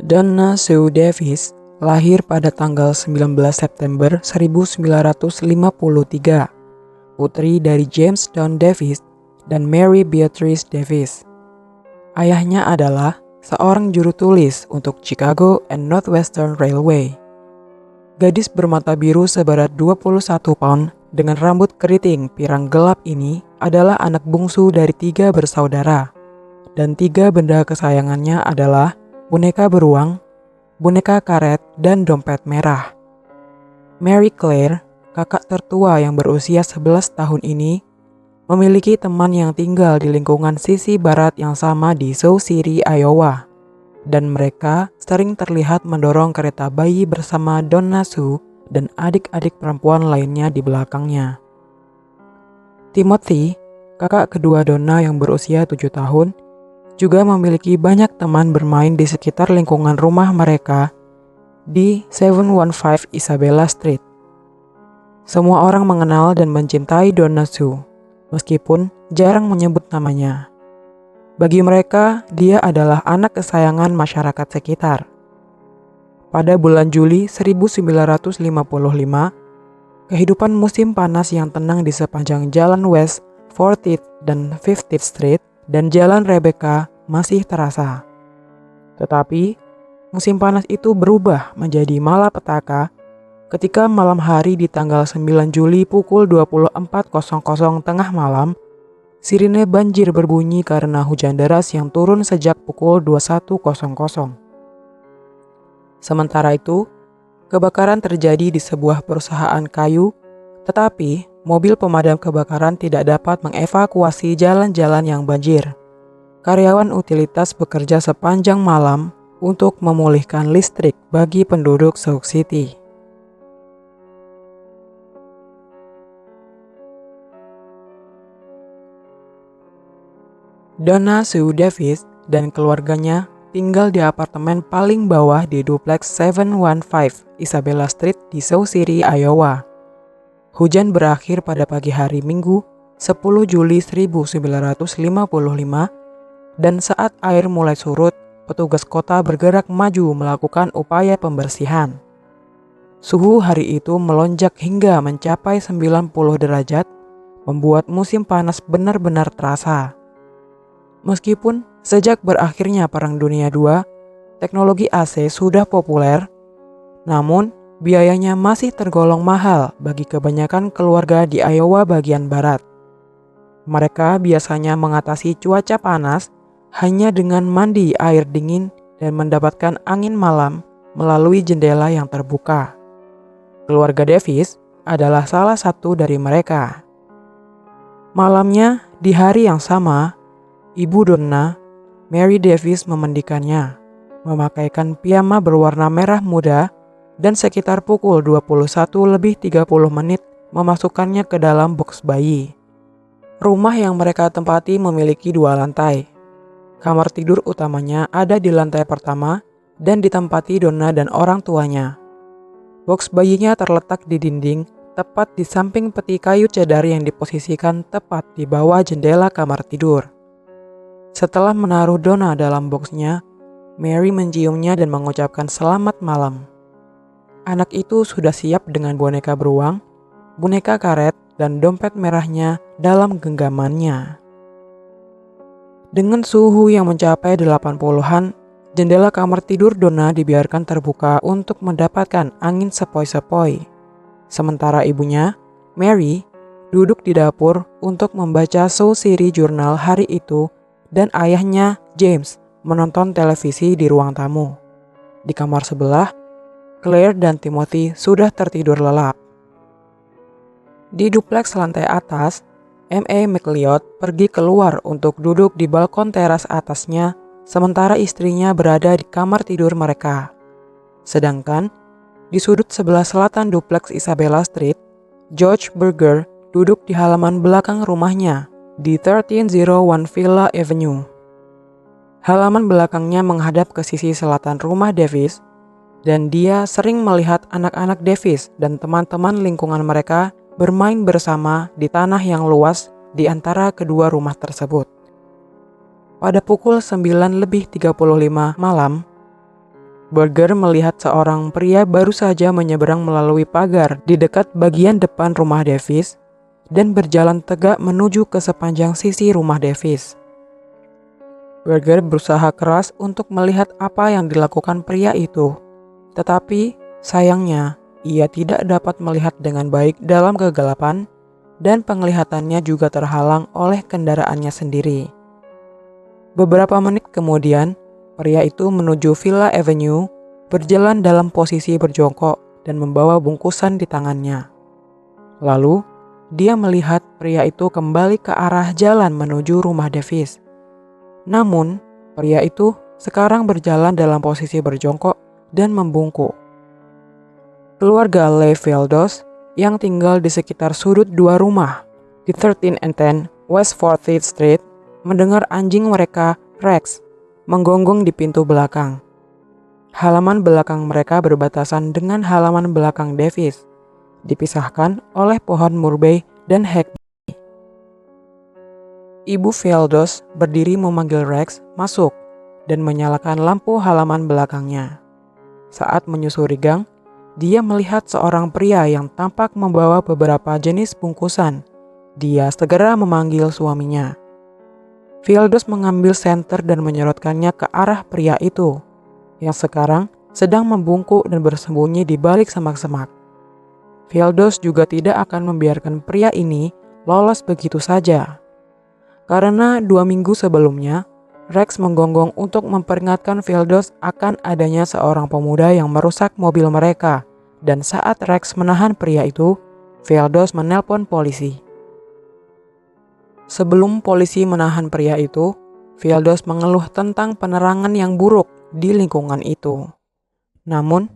Donna Sue Davis lahir pada tanggal 19 September 1953, putri dari James Don Davis dan Mary Beatrice Davis. Ayahnya adalah seorang juru tulis untuk Chicago and Northwestern Railway. Gadis bermata biru seberat 21 pound dengan rambut keriting pirang gelap ini adalah anak bungsu dari 3 bersaudara, dan 3 benda kesayangannya adalah boneka beruang, boneka karet, dan dompet merah. Mary Claire, kakak tertua yang berusia 11 tahun ini, memiliki teman yang tinggal di lingkungan sisi barat yang sama di Sioux City, Iowa. Dan mereka sering terlihat mendorong kereta bayi bersama Donna Sue dan adik-adik perempuan lainnya di belakangnya. Timothy, kakak kedua Donna yang berusia 7 tahun, juga memiliki banyak teman bermain di sekitar lingkungan rumah mereka di 715 Isabella Street. Semua orang mengenal dan mencintai Donna Sue, meskipun jarang menyebut namanya. Bagi mereka, dia adalah anak kesayangan masyarakat sekitar. Pada bulan Juli 1955, kehidupan musim panas yang tenang di sepanjang jalan West 40th dan 50th Street dan jalan Rebecca masih terasa. Tetapi, musim panas itu berubah menjadi malapetaka ketika malam hari di tanggal 9 Juli pukul 24.00 tengah malam, sirine banjir berbunyi karena hujan deras yang turun sejak pukul 21.00. Sementara itu, kebakaran terjadi di sebuah perusahaan kayu, tetapi mobil pemadam kebakaran tidak dapat mengevakuasi jalan-jalan yang banjir. Karyawan utilitas bekerja sepanjang malam untuk memulihkan listrik bagi penduduk Sioux City. Donna Sue Davis dan keluarganya tinggal di apartemen paling bawah di duplex 715 Isabella Street di Sioux City, Iowa. Hujan berakhir pada pagi hari Minggu 10 Juli 1955 dan saat air mulai surut, petugas kota bergerak maju melakukan upaya pembersihan. Suhu hari itu melonjak hingga mencapai 90 derajat, membuat musim panas benar-benar terasa. Meskipun sejak berakhirnya Perang Dunia II, teknologi AC sudah populer, namun biayanya masih tergolong mahal bagi kebanyakan keluarga di Iowa bagian barat. Mereka biasanya mengatasi cuaca panas hanya dengan mandi air dingin dan mendapatkan angin malam melalui jendela yang terbuka. Keluarga Davis adalah salah satu dari mereka. Malamnya, di hari yang sama, Ibu Donna, Mary Davis memandikannya, memakaikan piyama berwarna merah muda, dan sekitar pukul 21:30 memasukkannya ke dalam boks bayi. Rumah yang mereka tempati memiliki 2 lantai. Kamar tidur utamanya ada di lantai pertama dan ditempati Donna dan orang tuanya. Boks bayinya terletak di dinding, tepat di samping peti kayu cedar yang diposisikan tepat di bawah jendela kamar tidur. Setelah menaruh Donna dalam boksnya, Mary menciumnya dan mengucapkan selamat malam. Anak itu sudah siap dengan boneka beruang, boneka karet, dan dompet merahnya dalam genggamannya. Dengan suhu yang mencapai 80-an, jendela kamar tidur Donna dibiarkan terbuka untuk mendapatkan angin sepoi-sepoi. Sementara ibunya, Mary, duduk di dapur untuk membaca Sioux City Journal hari itu, dan ayahnya, James, menonton televisi di ruang tamu. Di kamar sebelah, Claire dan Timothy sudah tertidur lelap. Di dupleks lantai atas, M.A. McLeod pergi keluar untuk duduk di balkon teras atasnya, sementara istrinya berada di kamar tidur mereka. Sedangkan, di sudut sebelah selatan dupleks Isabella Street, George Berger duduk di halaman belakang rumahnya di 1301 Villa Avenue. Halaman belakangnya menghadap ke sisi selatan rumah Davis, dan dia sering melihat anak-anak Davis dan teman-teman lingkungan mereka bermain bersama di tanah yang luas di antara kedua rumah tersebut. Pada pukul 9:35 malam, Berger melihat seorang pria baru saja menyeberang melalui pagar di dekat bagian depan rumah Davis dan berjalan tegak menuju ke sepanjang sisi rumah Davis. Berger berusaha keras untuk melihat apa yang dilakukan pria itu, tetapi sayangnya ia tidak dapat melihat dengan baik dalam kegelapan dan penglihatannya juga terhalang oleh kendaraannya sendiri. Beberapa menit kemudian, pria itu menuju Villa Avenue, berjalan dalam posisi berjongkok dan membawa bungkusan di tangannya. Lalu, dia melihat pria itu kembali ke arah jalan menuju rumah Davis. Namun, pria itu sekarang berjalan dalam posisi berjongkok dan membungkuk. Keluarga Leigh Veldos yang tinggal di sekitar sudut dua rumah di 13 and 10 West 40th Street mendengar anjing mereka, Rex, menggonggong di pintu belakang. Halaman belakang mereka berbatasan dengan halaman belakang Davis, dipisahkan oleh pohon murbei dan hackberry. Ibu Veldos berdiri memanggil Rex masuk dan menyalakan lampu halaman belakangnya. Saat menyusuri gang, dia melihat seorang pria yang tampak membawa beberapa jenis bungkusan. Dia segera memanggil suaminya. Veldos mengambil senter dan menyorotkannya ke arah pria itu, yang sekarang sedang membungkuk dan bersembunyi di balik semak-semak. Veldos juga tidak akan membiarkan pria ini lolos begitu saja. Karena 2 minggu sebelumnya, Rex menggonggong untuk memperingatkan Veldos akan adanya seorang pemuda yang merusak mobil mereka, dan saat Rex menahan pria itu, Veldos menelpon polisi. Sebelum polisi menahan pria itu, Veldos mengeluh tentang penerangan yang buruk di lingkungan itu. Namun,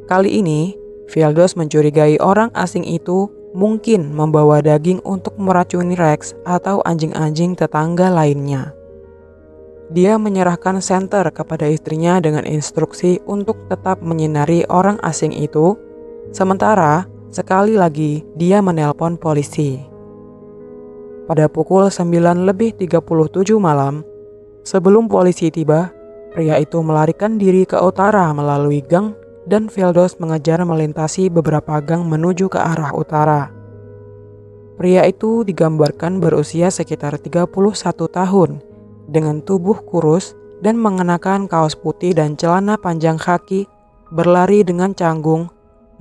kali ini Veldos mencurigai orang asing itu mungkin membawa daging untuk meracuni Rex atau anjing-anjing tetangga lainnya. Dia menyerahkan senter kepada istrinya dengan instruksi untuk tetap menyinari orang asing itu, sementara sekali lagi dia menelpon polisi. Pada pukul 9:37 malam, sebelum polisi tiba, pria itu melarikan diri ke utara melalui gang dan Veldos mengejar melintasi beberapa gang menuju ke arah utara. Pria itu digambarkan berusia sekitar 31 tahun, dengan tubuh kurus dan mengenakan kaos putih dan celana panjang khaki, berlari dengan canggung,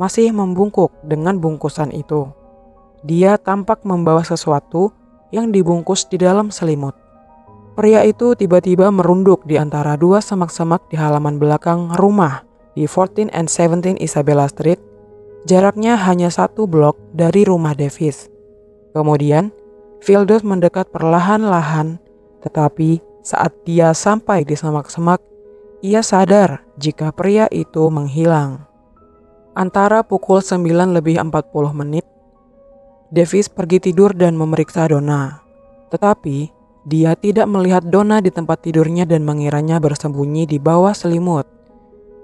masih membungkuk dengan bungkusan itu. Dia tampak membawa sesuatu yang dibungkus di dalam selimut. Pria itu tiba-tiba merunduk di antara dua semak-semak di halaman belakang rumah di 14 and 17 Isabella Street. Jaraknya hanya 1 blok dari rumah Davis. Kemudian, Veldos mendekat perlahan-lahan, tetapi saat dia sampai di semak-semak, ia sadar jika pria itu menghilang. Antara pukul 9:40, Davis pergi tidur dan memeriksa Donna. Tetapi, dia tidak melihat Donna di tempat tidurnya dan mengiranya bersembunyi di bawah selimut.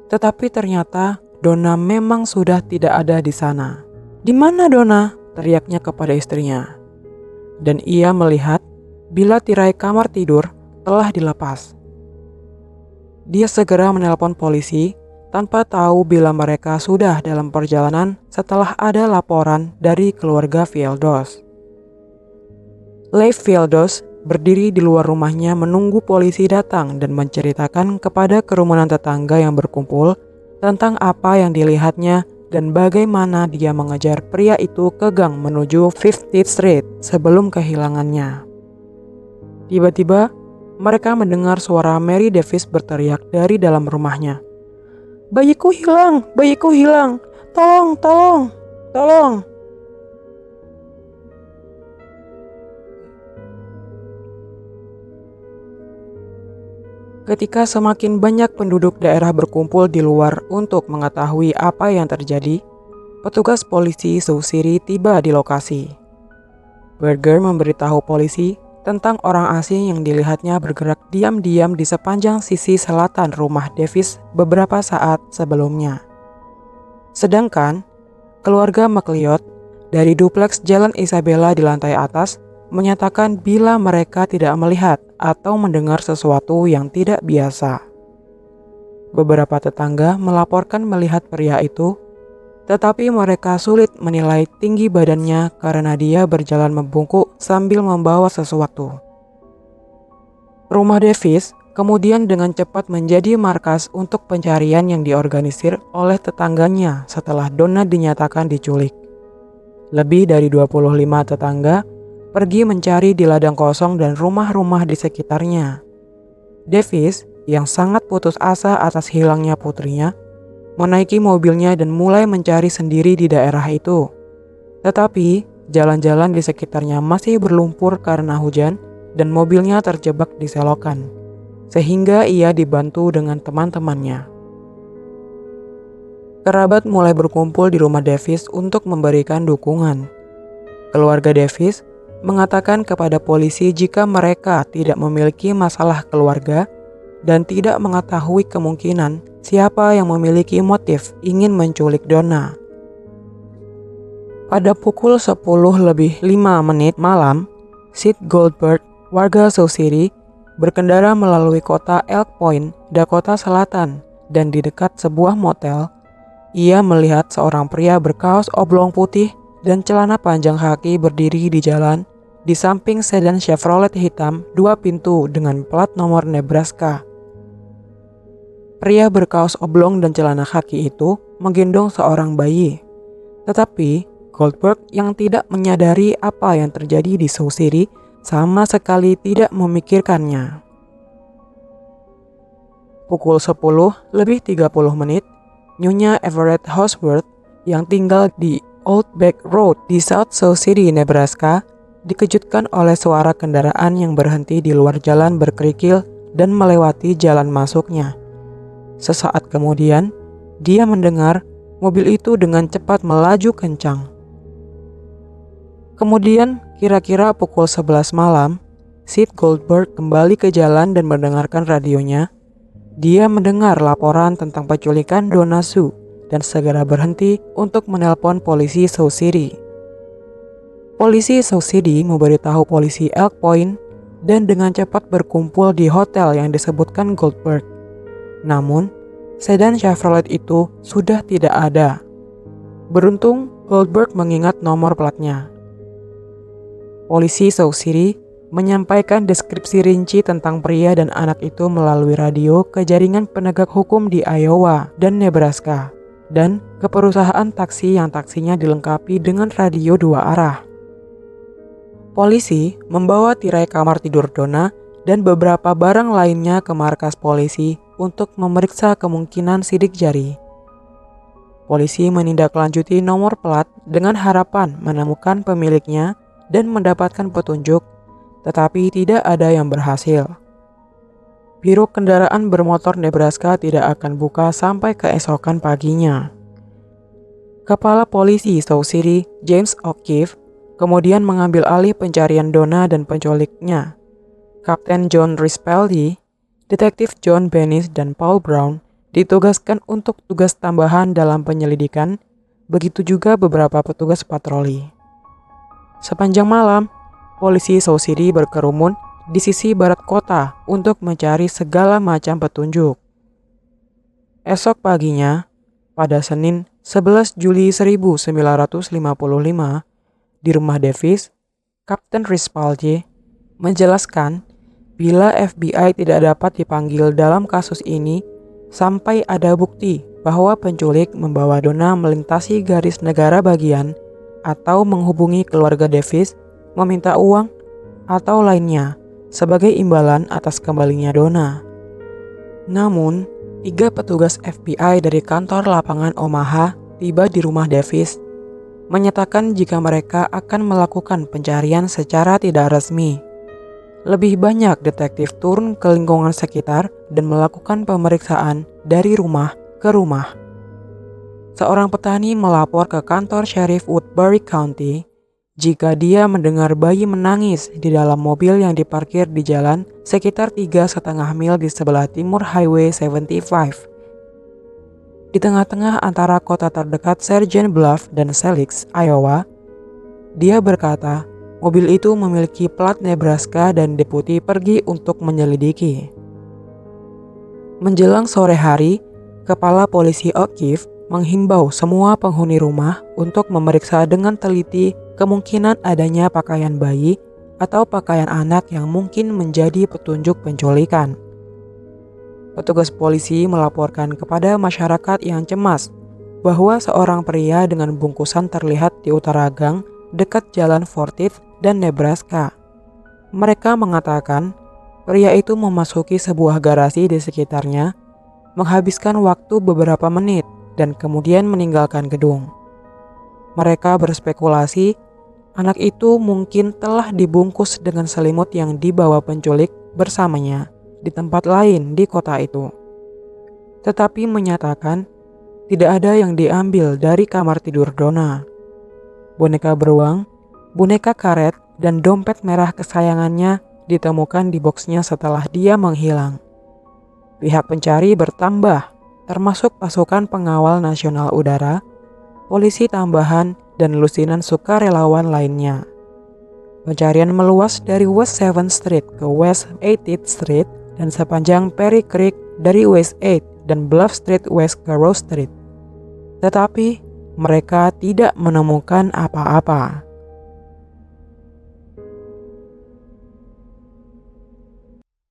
Tetapi ternyata Donna memang sudah tidak ada di sana. "Di mana Donna?" teriaknya kepada istrinya. Dan ia melihat bila tirai kamar tidur telah dilepas. Dia segera menelpon polisi tanpa tahu bila mereka sudah dalam perjalanan setelah ada laporan dari keluarga Veldos. Leigh Veldos berdiri di luar rumahnya menunggu polisi datang dan menceritakan kepada kerumunan tetangga yang berkumpul tentang apa yang dilihatnya dan bagaimana dia mengejar pria itu ke gang menuju 50th Street sebelum kehilangannya. Tiba-tiba, mereka mendengar suara Mary Davis berteriak dari dalam rumahnya. "Bayiku hilang! Bayiku hilang! Tolong! Tolong! Tolong!" Ketika semakin banyak penduduk daerah berkumpul di luar untuk mengetahui apa yang terjadi, petugas polisi Sauceri tiba di lokasi. Berger memberitahu polisi tentang orang asing yang dilihatnya bergerak diam-diam di sepanjang sisi selatan rumah Davis beberapa saat sebelumnya. Sedangkan keluarga McLeod dari dupleks Jalan Isabella di lantai atas menyatakan bila mereka tidak melihat atau mendengar sesuatu yang tidak biasa. Beberapa tetangga melaporkan melihat pria itu, tetapi mereka sulit menilai tinggi badannya karena dia berjalan membungkuk sambil membawa sesuatu. Rumah Davis kemudian dengan cepat menjadi markas untuk pencarian yang diorganisir oleh tetangganya setelah Donna dinyatakan diculik. Lebih dari 25 tetangga pergi mencari di ladang kosong dan rumah-rumah di sekitarnya. Davis yang sangat putus asa atas hilangnya putrinya, menaiki mobilnya dan mulai mencari sendiri di daerah itu. Tetapi jalan-jalan di sekitarnya masih berlumpur karena hujan dan mobilnya terjebak di selokan, sehingga ia dibantu dengan teman-temannya. Kerabat mulai berkumpul di rumah Davis untuk memberikan dukungan. Keluarga Davis mengatakan kepada polisi jika mereka tidak memiliki masalah keluarga dan tidak mengetahui kemungkinan siapa yang memiliki motif ingin menculik Donna. Pada pukul 10:05 malam, Sid Goldberg, warga Sioux City, berkendara melalui kota Elk Point, Dakota Selatan, dan di dekat sebuah motel, ia melihat seorang pria berkaos oblong putih dan celana panjang kaki berdiri di jalan di samping sedan Chevrolet hitam 2 pintu dengan plat nomor Nebraska. Pria berkaos oblong dan celana kaki itu menggendong seorang bayi. Tetapi Goldberg yang tidak menyadari apa yang terjadi di Sioux City sama sekali tidak memikirkannya. Pukul 10:30, Nyonya Everett Hosworth yang tinggal di Old Back Road di South Sioux City, Nebraska, dikejutkan oleh suara kendaraan yang berhenti di luar jalan berkerikil dan melewati jalan masuknya. Sesaat kemudian, dia mendengar mobil itu dengan cepat melaju kencang. Kemudian, kira-kira pukul 11 malam, Sid Goldberg kembali ke jalan dan mendengarkan radionya. Dia mendengar laporan tentang penculikan Donna Sue dan segera berhenti untuk menelpon polisi Sioux City. Polisi Sioux City memberitahu polisi Elk Point dan dengan cepat berkumpul di hotel yang disebutkan Goldberg. Namun, sedan Chevrolet itu sudah tidak ada. Beruntung, Goldberg mengingat nomor platnya. Polisi Sioux City menyampaikan deskripsi rinci tentang pria dan anak itu melalui radio ke jaringan penegak hukum di Iowa dan Nebraska, dan ke perusahaan taksi yang taksinya dilengkapi dengan radio 2 arah. Polisi membawa tirai kamar tidur Donna dan beberapa barang lainnya ke markas polisi untuk memeriksa kemungkinan sidik jari. Polisi menindaklanjuti nomor plat dengan harapan menemukan pemiliknya dan mendapatkan petunjuk, tetapi tidak ada yang berhasil. Biro kendaraan bermotor Nebraska tidak akan buka sampai keesokan paginya. Kepala polisi Sioux City, James O'Keefe, kemudian mengambil alih pencarian Donna dan penculiknya. Kapten John Rispeldi, Detektif John Bennis, dan Paul Brown ditugaskan untuk tugas tambahan dalam penyelidikan, begitu juga beberapa petugas patroli. Sepanjang malam, polisi Sioux City berkerumun di sisi barat kota untuk mencari segala macam petunjuk. Esok paginya, pada Senin 11 Juli 1955, di rumah Davis, Kapten Rispaldi menjelaskan bila FBI tidak dapat dipanggil dalam kasus ini sampai ada bukti bahwa penculik membawa Donna melintasi garis negara bagian atau menghubungi keluarga Davis, meminta uang atau lainnya sebagai imbalan atas kembalinya Donna. Namun, 3 petugas FBI dari kantor lapangan Omaha tiba di rumah Davis, menyatakan jika mereka akan melakukan pencarian secara tidak resmi. Lebih banyak detektif turun ke lingkungan sekitar dan melakukan pemeriksaan dari rumah ke rumah. Seorang petani melapor ke kantor Sheriff Woodbury County jika dia mendengar bayi menangis di dalam mobil yang diparkir di jalan sekitar 3,5 mil di sebelah timur Highway 75. Di tengah-tengah antara kota terdekat Sergeant Bluff dan Selix, Iowa, dia berkata mobil itu memiliki plat Nebraska dan deputi pergi untuk menyelidiki. Menjelang sore hari, Kepala Polisi O'Keefe menghimbau semua penghuni rumah untuk memeriksa dengan teliti kemungkinan adanya pakaian bayi atau pakaian anak yang mungkin menjadi petunjuk penculikan. Petugas polisi melaporkan kepada masyarakat yang cemas bahwa seorang pria dengan bungkusan terlihat di utara gang dekat Jalan Forsyth dan Nebraska. Mereka mengatakan pria itu memasuki sebuah garasi di sekitarnya, menghabiskan waktu beberapa menit, dan kemudian meninggalkan gedung. Mereka berspekulasi anak itu mungkin telah dibungkus dengan selimut yang dibawa penculik bersamanya di tempat lain di kota itu. Tetapi menyatakan tidak ada yang diambil dari kamar tidur Donna. Boneka beruang, boneka karet, dan dompet merah kesayangannya ditemukan di boxnya setelah dia menghilang. Pihak pencari bertambah, termasuk pasukan pengawal nasional udara, polisi tambahan, dan lusinan sukarelawan lainnya. Pencarian meluas dari West 7th Street ke West 80th Street dan sepanjang Perry Creek dari West 8 dan Bluff Street West ke Rose Street. Tetapi mereka tidak menemukan apa-apa.